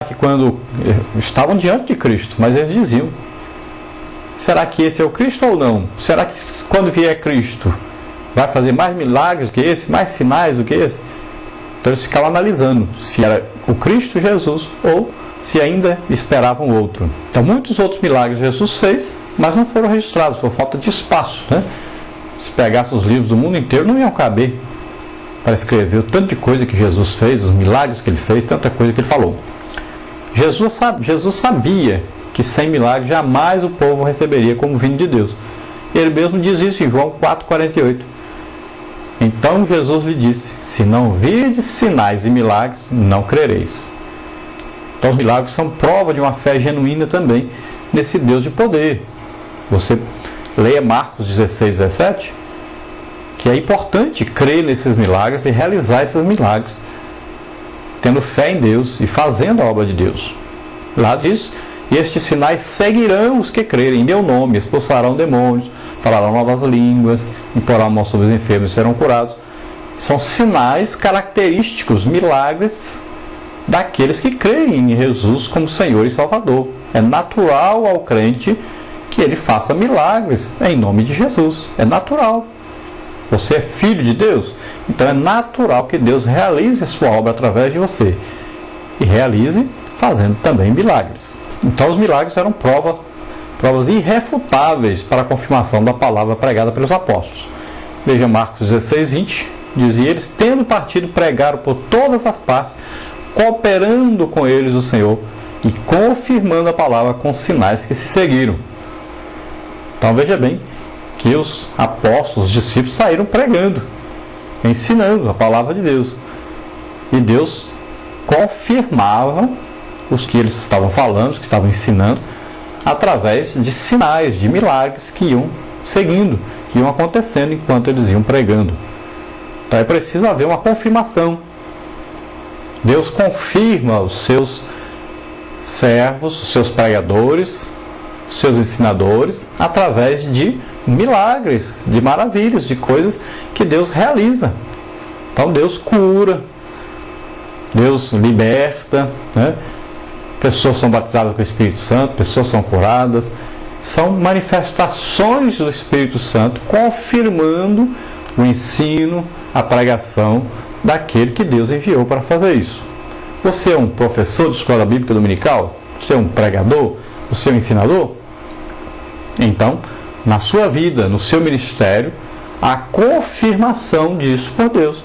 que quando estavam diante de Cristo, mas eles diziam: será que esse é o Cristo ou não? Será que quando vier Cristo vai fazer mais milagres do que esse, mais sinais do que esse? Então eles ficavam analisando se era o Cristo Jesus ou se ainda esperavam outro. Então muitos outros milagres Jesus fez, mas não foram registrados por falta de espaço, né? Se pegasse os livros do mundo inteiro, não iam caber para escrever o tanto de coisa que Jesus fez, os milagres que ele fez, tanta coisa que ele falou. Jesus sabia que sem milagre jamais o povo receberia como vindo de Deus. Ele mesmo diz isso em João 4,48. Então Jesus lhe disse: se não virdes sinais e milagres, não crereis. Então os milagres são prova de uma fé genuína também nesse Deus de poder. Você leia Marcos 16, 17, que é importante crer nesses milagres e realizar esses milagres, tendo fé em Deus e fazendo a obra de Deus. Lá diz: e estes sinais seguirão os que crerem em meu nome, expulsarão demônios, falarão novas línguas, imporão a mão sobre os enfermos e serão curados. São sinais característicos, milagres daqueles que creem em Jesus como Senhor e Salvador. É natural ao crente que ele faça milagres em nome de Jesus. É natural. Você é filho de Deus, então é natural que Deus realize a sua obra através de você. E realize fazendo também milagres. Então os milagres eram provas irrefutáveis para a confirmação da palavra pregada pelos apóstolos. Veja Marcos 16, 20. Diz: e eles, tendo partido, pregaram por todas as partes, cooperando com eles o Senhor e confirmando a palavra com sinais que se seguiram. Então veja bem que os apóstolos, os discípulos, saíram pregando, ensinando a palavra de Deus. E Deus confirmava os que eles estavam falando, os que estavam ensinando, através de sinais, de milagres que iam seguindo, que iam acontecendo enquanto eles iam pregando. Então é preciso haver uma confirmação. Deus confirma os seus servos, os seus pregadores, os seus ensinadores, através de milagres, de maravilhas, de coisas que Deus realiza. Então Deus cura, Deus liberta, né? Pessoas são batizadas com o Espírito Santo, pessoas são curadas. São manifestações do Espírito Santo confirmando o ensino, a pregação daquele que Deus enviou para fazer isso. Você é um professor de escola bíblica dominical? Você é um pregador? Você é um ensinador? Então, na sua vida, no seu ministério, há confirmação disso por Deus.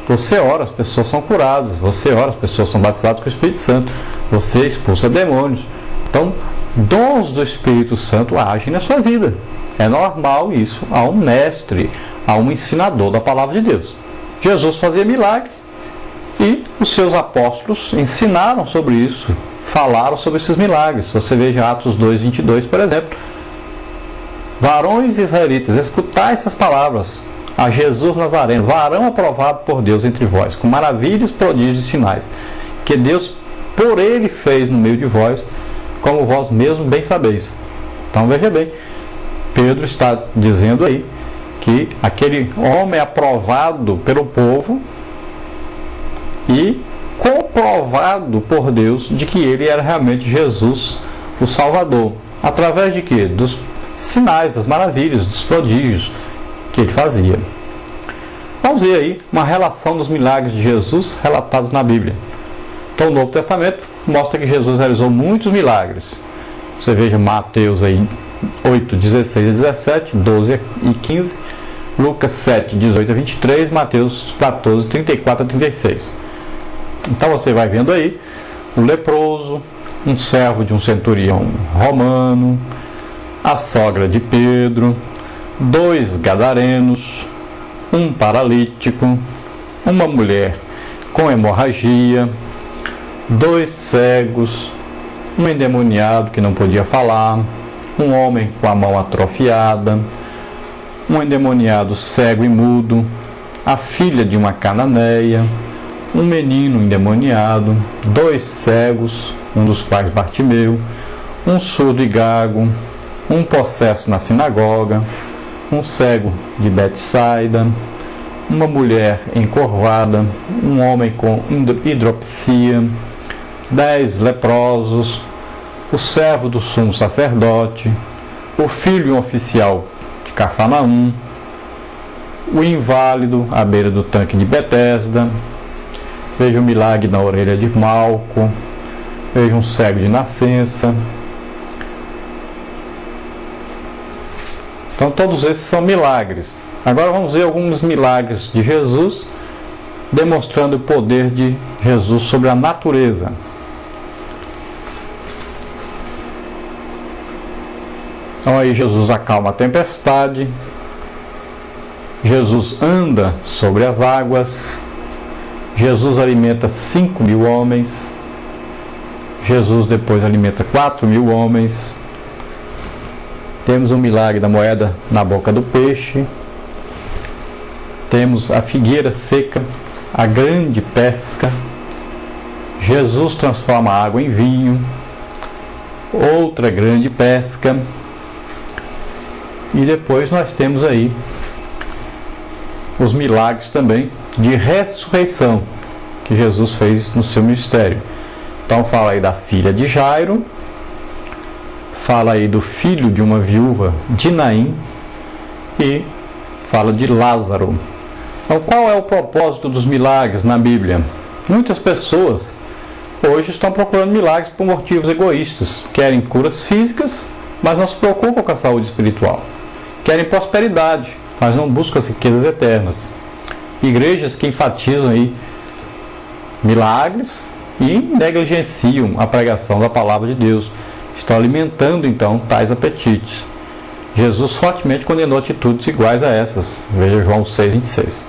Você ora, as pessoas são curadas. Você ora, as pessoas são batizadas com o Espírito Santo. Você expulsa demônios. Então, dons do Espírito Santo agem na sua vida. É normal isso a um mestre, a um ensinador da palavra de Deus. Jesus fazia milagre e os seus apóstolos ensinaram sobre isso, falaram sobre esses milagres. Você veja Atos 2, 22, por exemplo. Varões israelitas, escutai essas palavras a Jesus Nazareno, varão aprovado por Deus entre vós, com maravilhas, prodígios e sinais, que Deus por ele fez no meio de vós, como vós mesmos bem sabeis. Então veja bem, Pedro está dizendo aí que aquele homem é aprovado pelo povo e comprovado por Deus de que ele era realmente Jesus, o Salvador. Através de quê? Dos sinais, das maravilhas, dos prodígios que ele fazia. Vamos ver aí uma relação dos milagres de Jesus relatados na Bíblia. Então o Novo Testamento mostra que Jesus realizou muitos milagres. Você veja Mateus aí 8, 16 a 17, 12 e 15, Lucas 7, 18 a 23, Mateus 14, 34 a 36. Então você vai vendo aí o leproso, um servo de um centurião romano, a sogra de Pedro, 2 gadarenos, um paralítico, uma mulher com hemorragia, 2 cegos, um endemoniado que não podia falar, um homem com a mão atrofiada, um endemoniado cego e mudo, a filha de uma cananeia, um menino endemoniado, 2 cegos, um dos quais Bartimeu, um surdo e gago, um possesso na sinagoga, um cego de Betsaida, uma mulher encurvada, um homem com hidropsia, 10 leprosos, o servo do sumo sacerdote, o filho oficial de Cafarnaum, o inválido à beira do tanque de Betesda, veja o milagre na orelha de Malco, veja um cego de nascença. Então todos esses são milagres. Agora vamos ver alguns milagres de Jesus, demonstrando o poder de Jesus sobre a natureza. Então aí Jesus acalma a tempestade, Jesus anda sobre as águas, Jesus alimenta 5.000 homens, Jesus depois alimenta 4.000 homens. Temos o milagre da moeda na boca do peixe, temos a figueira seca, a grande pesca, Jesus transforma a água em vinho, outra grande pesca, e depois nós temos aí os milagres também de ressurreição que Jesus fez no seu ministério. Então fala aí da filha de Jairo, fala aí do filho de uma viúva de Naim e fala de Lázaro. Então qual é o propósito dos milagres na Bíblia? Muitas pessoas hoje estão procurando milagres por motivos egoístas. Querem curas físicas, mas não se preocupam com a saúde espiritual. Querem prosperidade, mas não buscam as riquezas eternas. Igrejas que enfatizam aí milagres e negligenciam a pregação da palavra de Deus. Estão alimentando então tais apetites. Jesus fortemente condenou atitudes iguais a essas. Veja João 6,26.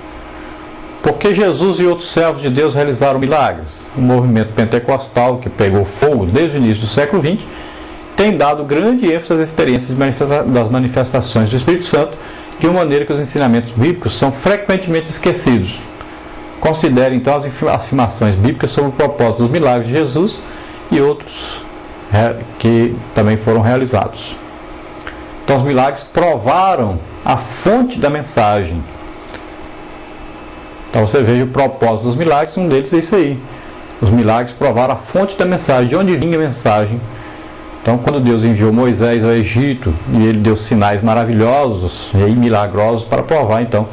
Porque Jesus e outros servos de Deus realizaram milagres. O movimento pentecostal, que pegou fogo desde o início do século XX, tem dado grande ênfase às experiências das manifestações do Espírito Santo, de uma maneira que os ensinamentos bíblicos são frequentemente esquecidos. Considere então as afirmações bíblicas sobre o propósito dos milagres de Jesus e outros que também foram realizados. Então os milagres provaram a fonte da mensagem. Então você veja o propósito dos milagres, um deles é isso aí. Os milagres provaram a fonte da mensagem, de onde vinha a mensagem. Então quando Deus enviou Moisés ao Egito e ele deu sinais maravilhosos e milagrosos para provar então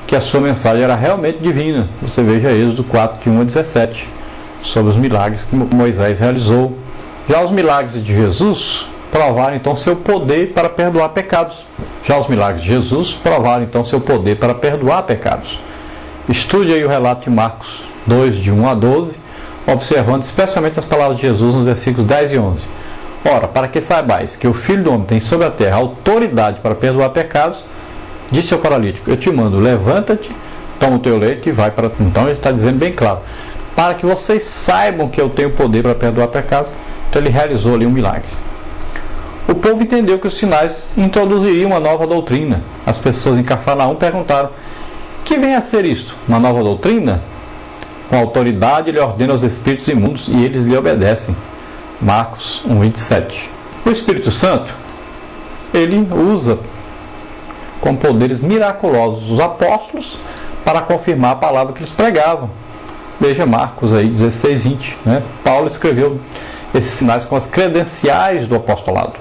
que a sua mensagem era realmente divina. Você veja Êxodo 4, de 1 a 17, sobre os milagres que Moisés realizou. Já os milagres de Jesus provaram então seu poder para perdoar pecados. Já os milagres de Jesus provaram então seu poder para perdoar pecados. Estude aí o relato de Marcos 2, de 1 a 12, observando especialmente as palavras de Jesus nos versículos 10 e 11. Ora, para que saibais que o Filho do Homem tem sobre a terra autoridade para perdoar pecados, disse ao paralítico, eu te mando, levanta-te, toma o teu leito e vai para... Então ele está dizendo bem claro, para que vocês saibam que eu tenho poder para perdoar pecados. Então ele realizou ali um milagre. O povo entendeu que os sinais introduziriam uma nova doutrina. As pessoas em Cafarnaum perguntaram, que vem a ser isto? Uma nova doutrina? Com autoridade ele ordena aos espíritos imundos e eles lhe obedecem. Marcos 1,27. O Espírito Santo, ele usa com poderes miraculosos os apóstolos para confirmar a palavra que eles pregavam. Veja Marcos aí 16:20, né? Paulo escreveu esses sinais com as credenciais do apostolado.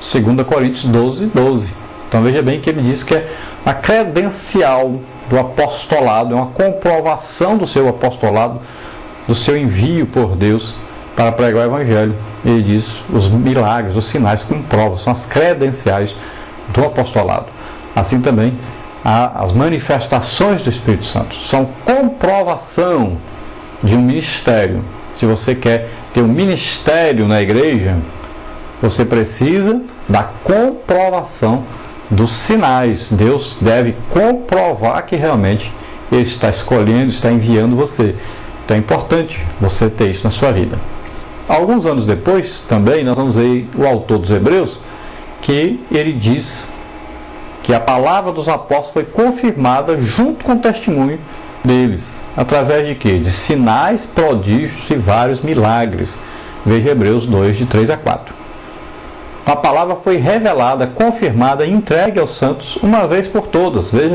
2 Coríntios 12:12. Então veja bem que ele diz que é a credencial do apostolado, é uma comprovação do seu apostolado, do seu envio por Deus para pregar o Evangelho. Ele diz, os milagres, os sinais comprovam, são as credenciais do apostolado. Assim também, as manifestações do Espírito Santo são comprovação de um ministério. Se você quer ter um ministério na igreja, você precisa da comprovação dos sinais. Deus deve comprovar que realmente Ele está escolhendo, está enviando você. Então é importante você ter isso na sua vida. Alguns anos depois, também, nós vamos ver o autor dos Hebreus, que ele diz que a palavra dos apóstolos foi confirmada junto com o testemunho deles. Através de quê? De sinais, prodígios e vários milagres. Veja Hebreus 2, de 3 a 4. A palavra foi revelada, confirmada e entregue aos santos uma vez por todas. Veja